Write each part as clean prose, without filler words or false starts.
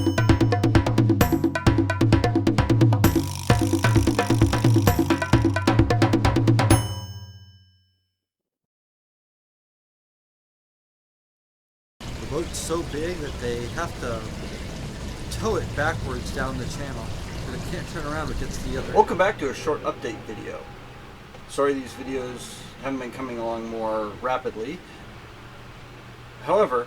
The boat's so big that they have to tow it backwards down the channel. So they can't turn around to get to the other. Welcome back to a short update video. Sorry these videos haven't been coming along more rapidly. However,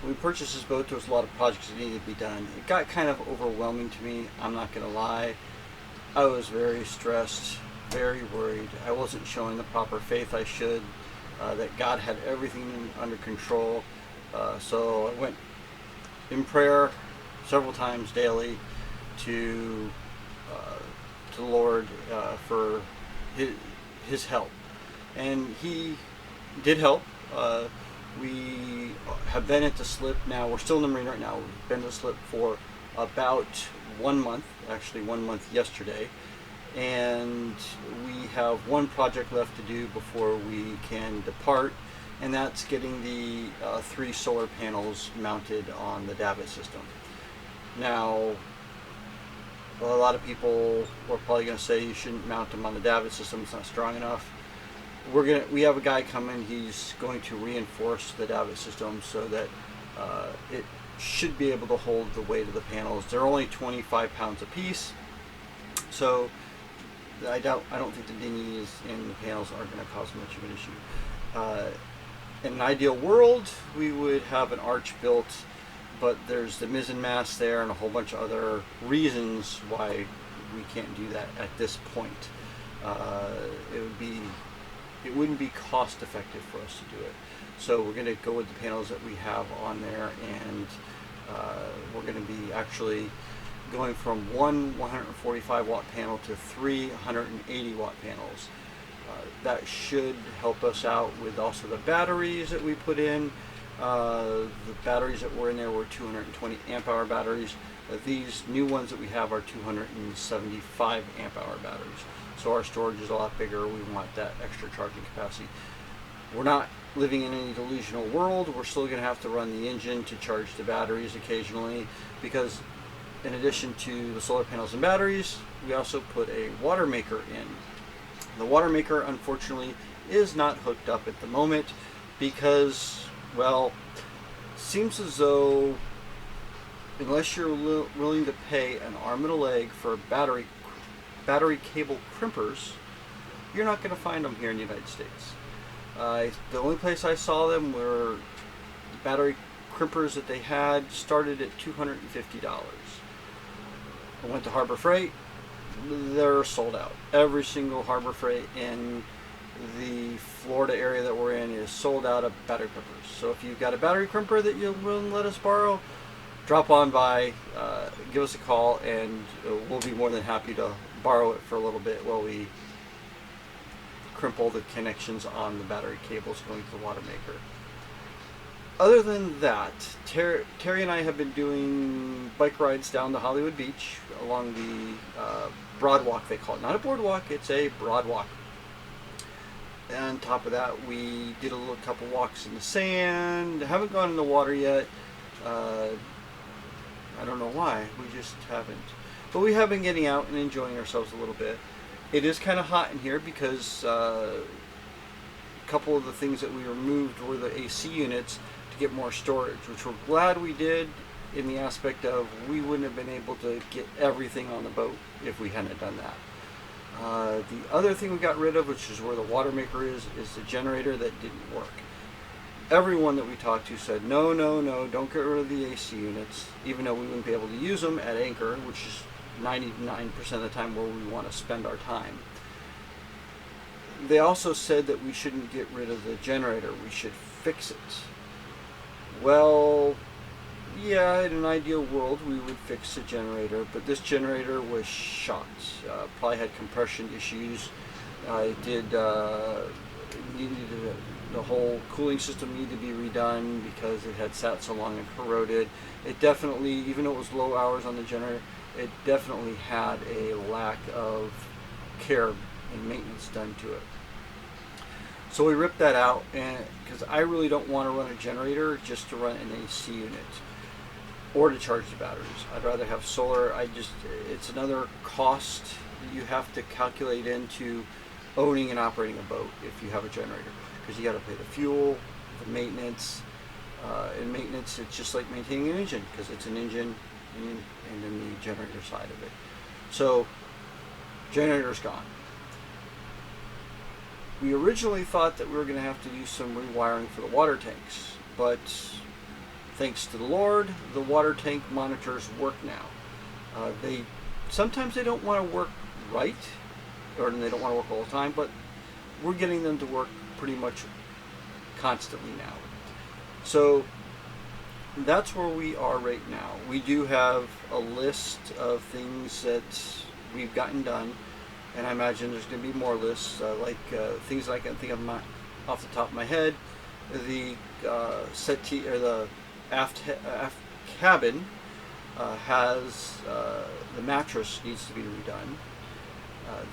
when we purchased this boat, there was a lot of projects that needed to be done. It got kind of overwhelming to me, I'm not going to lie. I was very stressed, very worried. I wasn't showing the proper faith I should, that God had everything under control. So I went in prayer several times daily to the Lord for his help, and He did help. We have been at the slip now. We're still in the marine right now. We've been at the slip for about 1 month, actually 1 month yesterday, and we have one project left to do before we can depart, and that's getting the 3 solar panels mounted on the davit system. Now, a lot of people are probably going to say you shouldn't mount them on the davit system, it's not strong enough. We have a guy coming, he's going to reinforce the davit system so that it should be able to hold the weight of the panels. They're only 25 pounds a piece, so I don't think the dinghies and the panels are going to cause much of an issue. In an ideal world, we would have an arch built, but there's the mizzen mast there and a whole bunch of other reasons why we can't do that at this point. It wouldn't be cost effective for us to do it. So we're going to go with the panels that we have on there, and we're going to be actually going from one 145 watt panel to 3 180 watt panels. That should help us out with also the batteries that we put in. The batteries that were in there were 220 amp hour batteries. These new ones that we have are 275 amp hour batteries. So our storage is a lot bigger. We want that extra charging capacity. We're not living in any delusional world. We're still going to have to run the engine to charge the batteries occasionally, because in addition to the solar panels and batteries, we also put a water maker in. The water maker, unfortunately, is not hooked up at the moment because, well, seems as though unless you're willing to pay an arm and a leg for battery cable crimpers, you're not going to find them here in the United States. The only place I saw them were the battery crimpers that they had started at $250. I went to Harbor Freight. They're sold out. Every single Harbor Freight in the Florida area that we're in is sold out of battery crimpers. So if you've got a battery crimper that you're willing to let us borrow, drop on by, give us a call, and we'll be more than happy to borrow it for a little bit while we crimp all the connections on the battery cables going to the water maker. Other than that, Terry and I have been doing bike rides down to Hollywood Beach along the broad walk, they call it. Not a boardwalk, it's a broad walk. And on top of that, we did a couple walks in the sand. Haven't gone in the water yet. I don't know why, we just haven't. But we have been getting out and enjoying ourselves a little bit. It is kind of hot in here because a couple of the things that we removed were the AC units to get more storage, which we're glad we did, in the aspect of we wouldn't have been able to get everything on the boat if we hadn't done that. The other thing we got rid of, which is where the water maker is the generator that didn't work. Everyone that we talked to said, no, don't get rid of the AC units, even though we wouldn't be able to use them at anchor, which is 99% of the time where we want to spend our time. They also said that we shouldn't get rid of the generator, we should fix it. Well, yeah, in an ideal world we would fix the generator, but this generator was shot. Probably had compression issues. It did needed the whole cooling system needed to be redone because it had sat so long and corroded. It definitely, even though it was low hours on the generator, it definitely had a lack of care and maintenance done to it. So we ripped that out, and because I really don't want to run a generator just to run an AC unit. or to charge the batteries. I'd rather have solar. It's another cost that you have to calculate into owning and operating a boat if you have a generator, because you got to pay the fuel, the maintenance. In maintenance, it's just like maintaining an engine, because it's an engine and then the generator side of it. So, generator's gone. We originally thought that we were going to have to do some rewiring for the water tanks, but thanks to the Lord, the water tank monitors work now. Sometimes they don't want to work right, or they don't want to work all the time, but we're getting them to work pretty much constantly now. So that's where we are right now. We do have a list of things that we've gotten done, and I imagine there's going to be more lists, things that I can think of off the top of my head. The settee, or the aft cabin, has the mattress needs to be redone.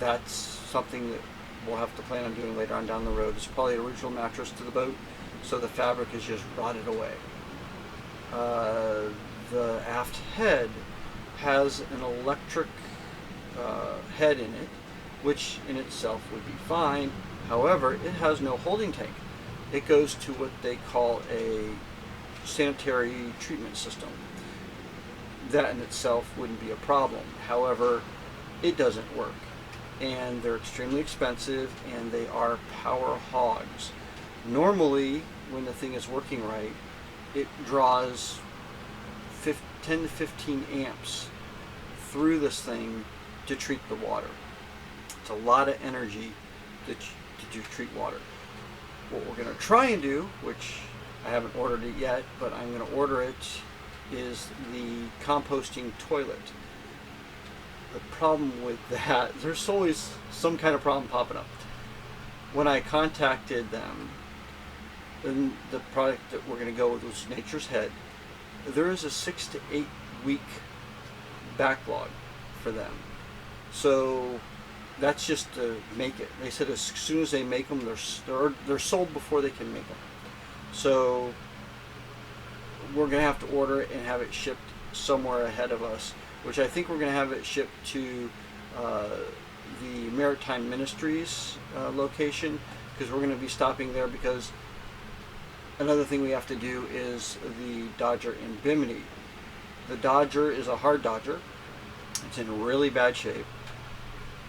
That's something that we'll have to plan on doing later on down the road. It's probably the original mattress to the boat, so the fabric is just rotted away. The aft head has an electric head in it, which in itself would be fine. However, it has no holding tank. It goes to what they call a sanitary treatment system. That in itself wouldn't be a problem. However, it doesn't work, and they're extremely expensive, and they are power hogs. Normally, when the thing is working right, it draws 10 to 15 amps through this thing to treat the water. It's a lot of energy to treat water. What we're going to try and do, which I haven't ordered it yet, but I'm going to order it, is the composting toilet. The problem with that, there's always some kind of problem popping up. When I contacted them, and the product that we're going to go with was Nature's Head, there is a 6 to 8 week backlog for them. So that's just to make it. They said as soon as they make them, they're sold before they can make them. So we're going to have to order it and have it shipped somewhere ahead of us, which I think we're going to have it shipped to the Maritime Ministries location, because we're going to be stopping there, because another thing we have to do is the Dodger in Bimini. The Dodger is a hard Dodger. It's in really bad shape.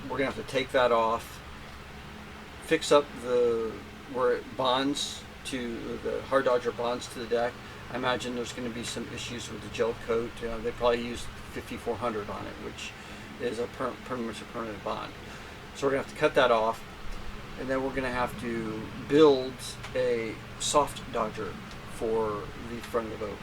We're going to have to take that off, fix up where it bonds to, the hard Dodger bonds to the deck. I imagine there's going to be some issues with the gel coat. They probably used 5400 on it, which is pretty much a permanent bond. So we're going to have to cut that off, and then we're going to have to build a soft Dodger for the front of the boat.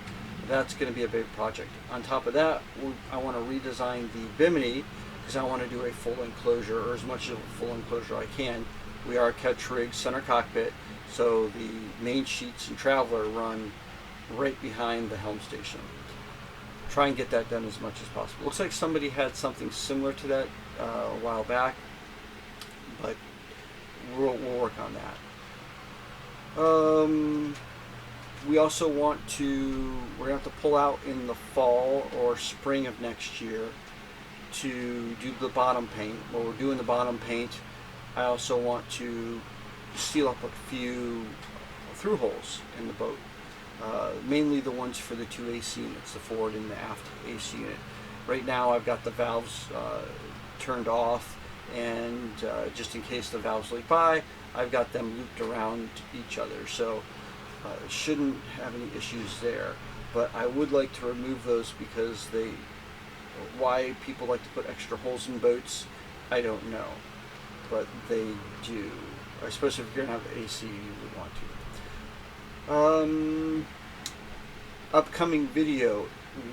That's going to be a big project. On top of that, I want to redesign the Bimini, because I want to do a full enclosure, or as much of a full enclosure I can. We are catch rig center cockpit, so the main sheets and Traveler run right behind the helm station. Try and get that done as much as possible. Looks like somebody had something similar to that a while back, but we'll work on that. We also we're going to have to pull out in the fall or spring of next year to do the bottom paint. While we're doing the bottom paint, I also want to seal up a few through holes in the boat. Mainly the ones for the two AC units, the forward and the aft AC unit. Right now I've got the valves turned off, and just in case the valves leak by, I've got them looped around each other, so shouldn't have any issues there. But I would like to remove those, because why people like to put extra holes in boats, I don't know, but they do, especially if you're going to have AC, you would want to. Upcoming video,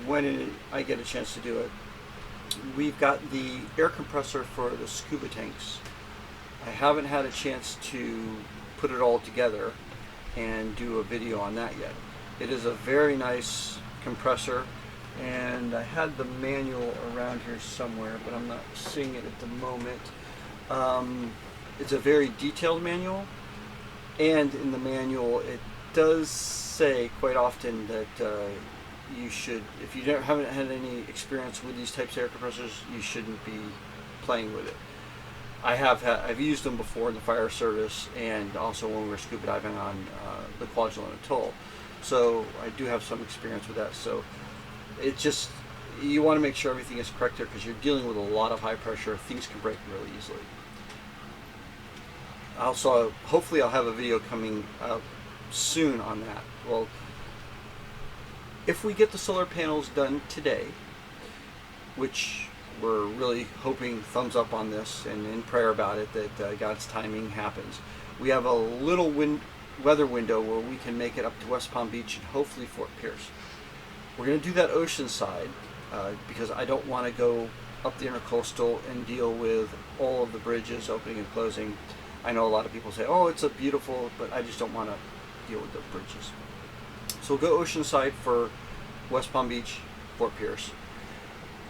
when I get a chance to do it, we've got the air compressor for the scuba tanks. I haven't had a chance to put it all together and do a video on that yet. It is a very nice compressor, and I had the manual around here somewhere, but I'm not seeing it at the moment. It's a very detailed manual, and in the manual it does say quite often that you should, if you haven't had any experience with these types of air compressors, you shouldn't be playing with it. I've used them before in the fire service, and also when we were scuba diving on the Kwajalein Atoll. So I do have some experience with that. So it just, you want to make sure everything is correct there, because you're dealing with a lot of high pressure. Things can break really easily. Also, hopefully I'll have a video coming out soon on that. Well, if we get the solar panels done today, which we're really hoping, thumbs up on this and in prayer about it, that God's timing happens. We have a little weather window where we can make it up to West Palm Beach and hopefully Fort Pierce. We're going to do that oceanside because I don't want to go up the intercoastal and deal with all of the bridges opening and closing. I know a lot of people say, oh, it's a beautiful, but I just don't want to deal with the bridges. So we'll go oceanside for West Palm Beach, Fort Pierce.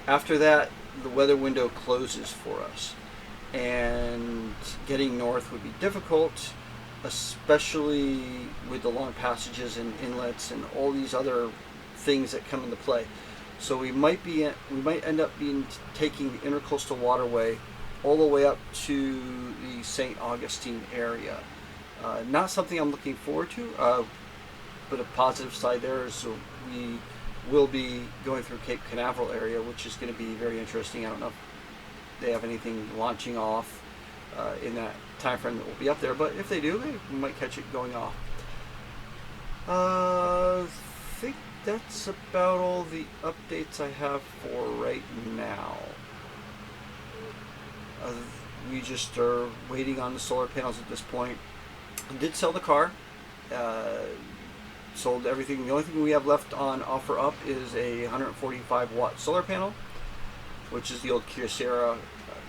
After that, the weather window closes for us, and getting north would be difficult, especially with the long passages and inlets and all these other things that come into play. So we might end up taking the intercoastal waterway all the way up to the St. Augustine area. Not something I'm looking forward to, but a positive side there is we will be going through Cape Canaveral area, which is going to be very interesting. I don't know if they have anything launching off in that time frame that will be up there, but if they do, we might catch it going off. I think that's about all the updates I have for right now. We just are waiting on the solar panels at this point. I did sell the car. Sold everything. The only thing we have left on offer up is a 145 watt solar panel, which is the old Kyocera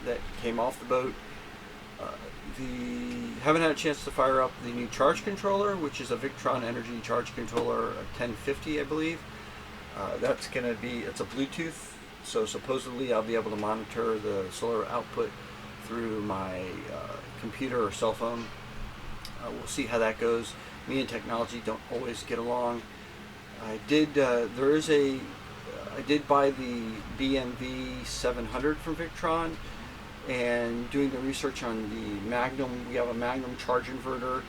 that came off the boat. Haven't had a chance to fire up the new charge controller, which is a Victron Energy charge controller, a 1050, I believe. That's going to be, it's a Bluetooth, so supposedly I'll be able to monitor the solar output through my computer or cell phone. We'll see how that goes. Me and technology don't always get along. I did buy the BMV 700 from Victron, and doing the research on the Magnum. We have a Magnum charge inverter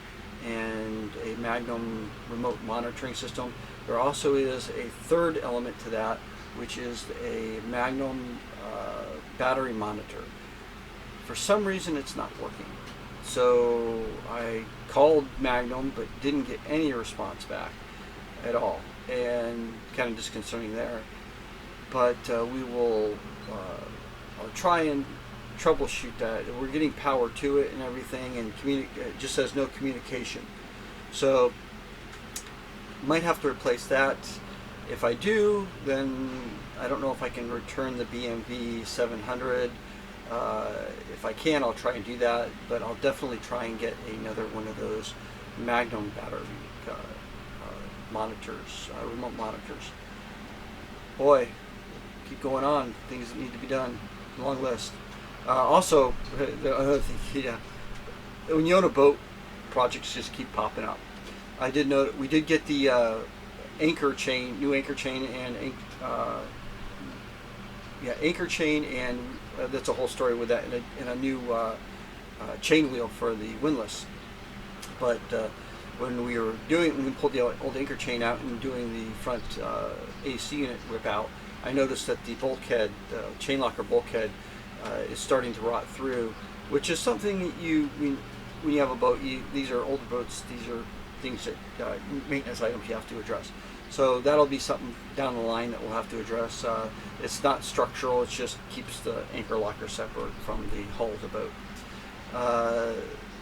and a Magnum remote monitoring system. There also is a third element to that, which is a Magnum battery monitor. For some reason it's not working. So I called Magnum but didn't get any response back at all, and kind of disconcerting there. But I'll try and troubleshoot that. We're getting power to it and everything, and it just says no communication. So might have to replace that. If I do, then I don't know if I can return the BMV 700. If I can, I'll try and do that, but I'll definitely try and get another one of those Magnum battery monitors, remote monitors. Boy, keep going on. Things that need to be done. Long list. Also, the other thing, when you own a boat, projects just keep popping up. I did note we did get the anchor chain, new anchor chain, and anchor chain, and that's a whole story with that, and a new chain wheel for the windlass. But when we pulled the old anchor chain out and doing the front AC unit rip out, I noticed that the bulkhead, chain locker bulkhead, is starting to rot through, which is something that when you have a boat, these are older boats, these are things that maintenance items you have to address. So that'll be something down the line that we'll have to address. It's not structural, it just keeps the anchor locker separate from the hull of the boat.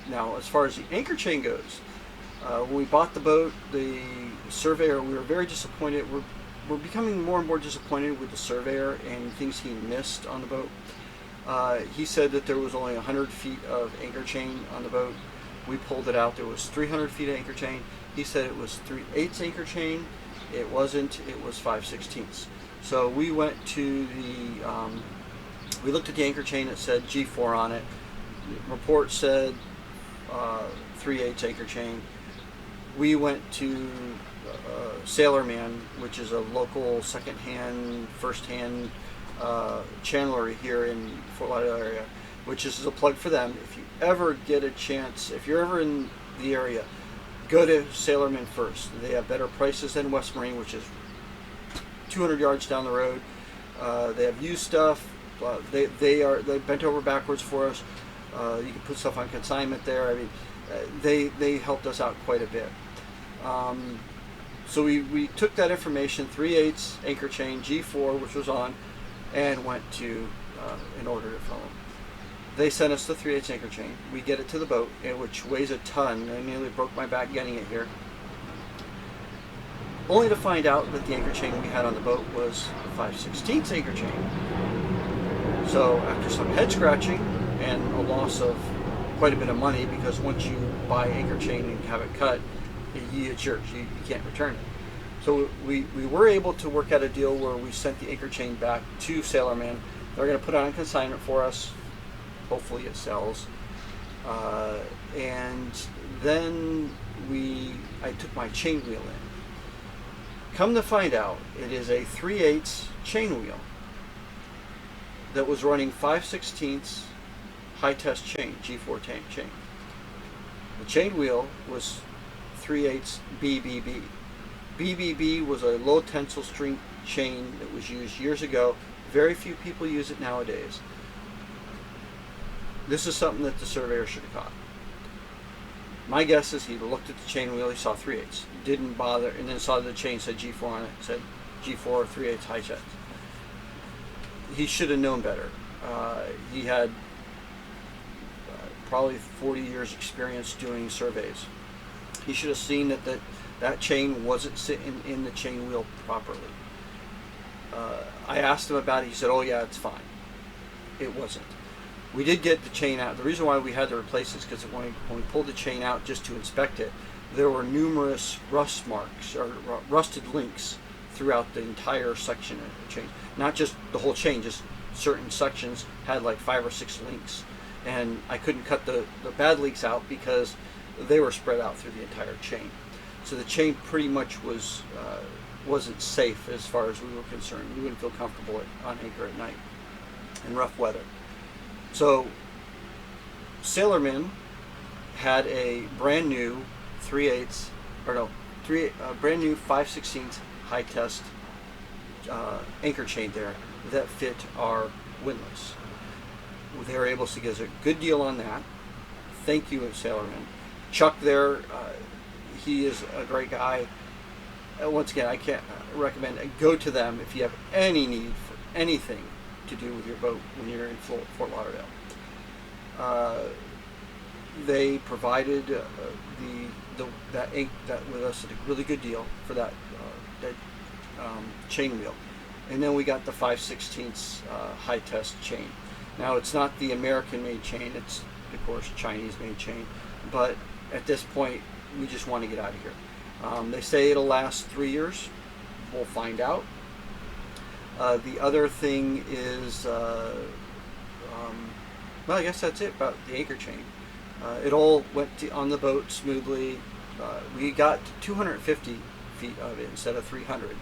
Now, as far as the anchor chain goes, when we bought the boat, the surveyor, we were very disappointed. We're becoming more and more disappointed with the surveyor and things he missed on the boat. He said that there was only 100 feet of anchor chain on the boat. We pulled it out. There was 300 feet of anchor chain. He said it was 3/8 anchor chain. It wasn't. It was 5/16. So we went to we looked at the anchor chain. It said G4 on it. The report said 3/8 anchor chain. We went to Sailorman, which is a local second-hand, first-hand chandlery here in Fort Lauderdale area, which is a plug for them. If you ever get a chance, if you're ever in the area, go to Sailorman first. They have better prices than West Marine, which is 200 yards down the road. They have used stuff. They bent over backwards for us. You can put stuff on consignment there. I mean, they helped us out quite a bit. So we took that information, 3/8 anchor chain, G4, which was on, and went to and ordered it from them. They sent us the 3/8 anchor chain. We get it to the boat, which weighs a ton. I nearly broke my back getting it here. Only to find out that the anchor chain we had on the boat was a 5/16 anchor chain. So after some head scratching and a loss of quite a bit of money, because once you buy anchor chain and have it cut, it's yours. You can't return it. So we were able to work out a deal where we sent the anchor chain back to Sailorman. They're going to put it on consignment for us. Hopefully it sells. And then I took my chain wheel in. Come to find out, it is a 3/8 chain wheel that was running 5/16 high test chain, G4 chain. The chain wheel was 3/8 BBB. BBB was a low tensile string chain that was used years ago. Very few people use it nowadays. This is something that the surveyor should have caught. My guess is he looked at the chain wheel, he saw 3/8, didn't bother, and then saw the chain said G4 on it, said G4 3/8 high test. He should have known better. He had probably 40 years experience doing surveys. He should have seen that chain wasn't sitting in the chain wheel properly. I asked him about it. He said, oh yeah, it's fine. It wasn't. We did get the chain out. The reason why we had to replace it is because when we pulled the chain out just to inspect it, there were numerous rust marks or rusted links throughout the entire section of the chain. Not just the whole chain, just certain sections had like 5 or 6 links. And I couldn't cut the bad links out because they were spread out through the entire chain. So the chain pretty much wasn't safe as far as we were concerned. We wouldn't feel comfortable on anchor at night in rough weather. So Sailorman had a brand new 3/8 brand new 5/16 high test anchor chain there that fit our windlass. They were able to give us a good deal on that. Thank you, Sailorman. Chuck there, he is a great guy. Once again, I can't recommend it. Go to them if you have any need for anything to do with your boat when you're in Fort Lauderdale. They provided that with us at a really good deal for that chain wheel, and then we got the 5/16 high test chain. Now it's not the American-made chain; it's of course Chinese-made chain. But at this point, we just want to get out of here. They say it'll last 3 years. We'll find out. The other thing is, well, I guess that's it about the anchor chain. It all went on the boat smoothly. We got 250 feet of it instead of 300.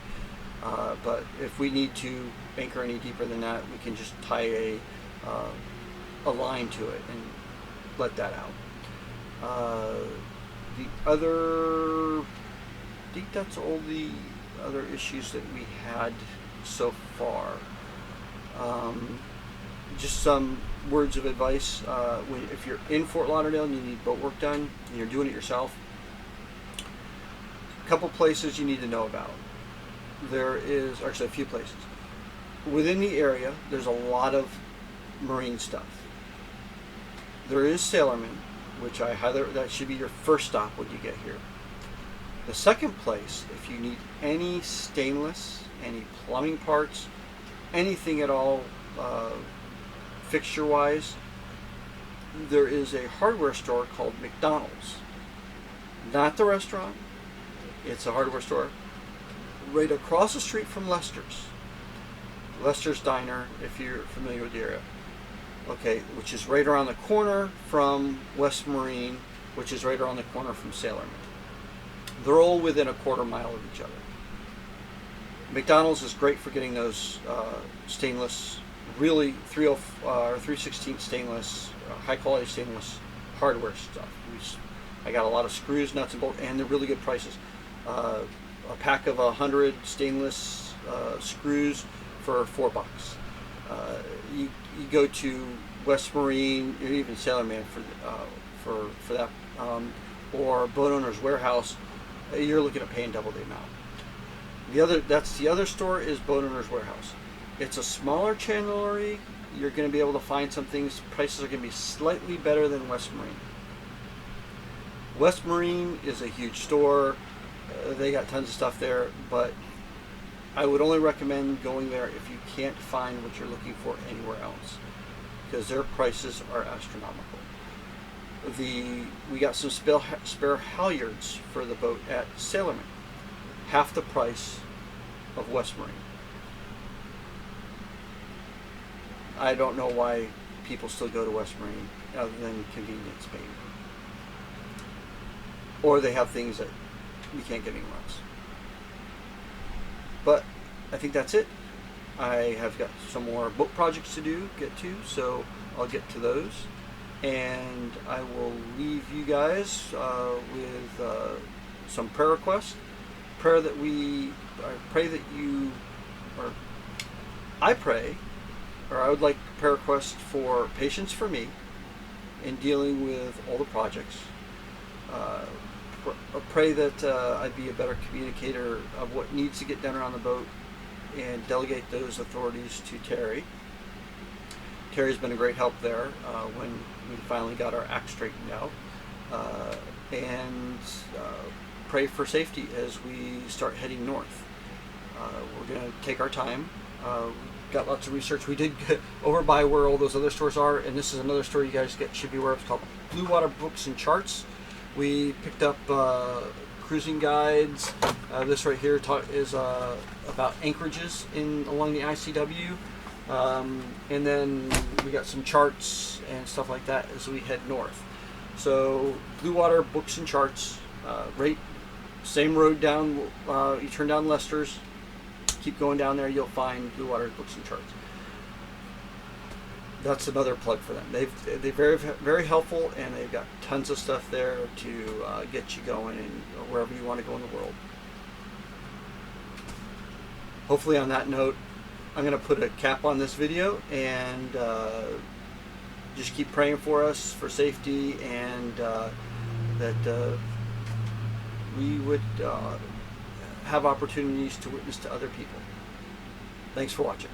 But if we need to anchor any deeper than that, we can just tie a line to it and let that out. I think that's all the other issues that we had so far. Just some words of advice. If you're in Fort Lauderdale and you need boat work done and you're doing it yourself, a couple places you need to know about. There is actually a few places. Within the area, there's a lot of marine stuff. There is Sailorman, which that should be your first stop when you get here. The second place, if you need any stainless, any plumbing parts, anything at all fixture-wise, there is a hardware store called McDonald's. Not the restaurant, it's a hardware store right across the street from Lester's Diner, if you're familiar with the area. Okay, which is right around the corner from West Marine, which is right around the corner from Sailorman. They're all within a quarter mile of each other. McDonald's is great for getting those stainless, really 3/16 stainless, high quality stainless hardware stuff. I got a lot of screws, nuts, and bolts, and they're really good prices. A pack of 100 stainless screws for $4. You go to West Marine, or even Sailorman for that, or Boat Owner's Warehouse, you're looking at paying double the amount. That's the other store is Boat Owner's Warehouse. It's a smaller chandlery. You're going to be able to find some things. Prices are going to be slightly better than West Marine. West Marine is a huge store. They got tons of stuff there, but I would only recommend going there if you can't find what you're looking for anywhere else, because their prices are astronomical. We got some spare halyards for the boat at Sailorman, half the price of West Marine. I don't know why people still go to West Marine other than convenience, maybe. Or they have things that you can't get anywhere else. But I think that's it. I have got some more boat projects to get to, so I'll get to those. And I will leave you guys with some prayer requests. I pray that you, or I pray, or I would like prayer requests for patience for me in dealing with all the projects. Pray that I'd be a better communicator of what needs to get done around the boat and delegate those authorities to Terri. Terry's been a great help there when we finally got our act straightened out. And pray for safety as we start heading north. We're going to take our time. Got lots of research. We did get over by where all those other stores are, and this is another store you guys should be aware of. It's called Blue Water Books and Charts. We picked up cruising guides. This right here is about anchorages along the ICW. And then we got some charts and stuff like that as we head north. So Blue Water Books and Charts, right, same road down, you turn down Lester's, keep going down there, you'll find Blue Water Books and Charts. That's another plug for them. They're very, very helpful, and they've got tons of stuff there to get you going and wherever you want to go in the world. Hopefully on that note, I'm going to put a cap on this video, and just keep praying for us for safety, and that we would have opportunities to witness to other people. Thanks for watching.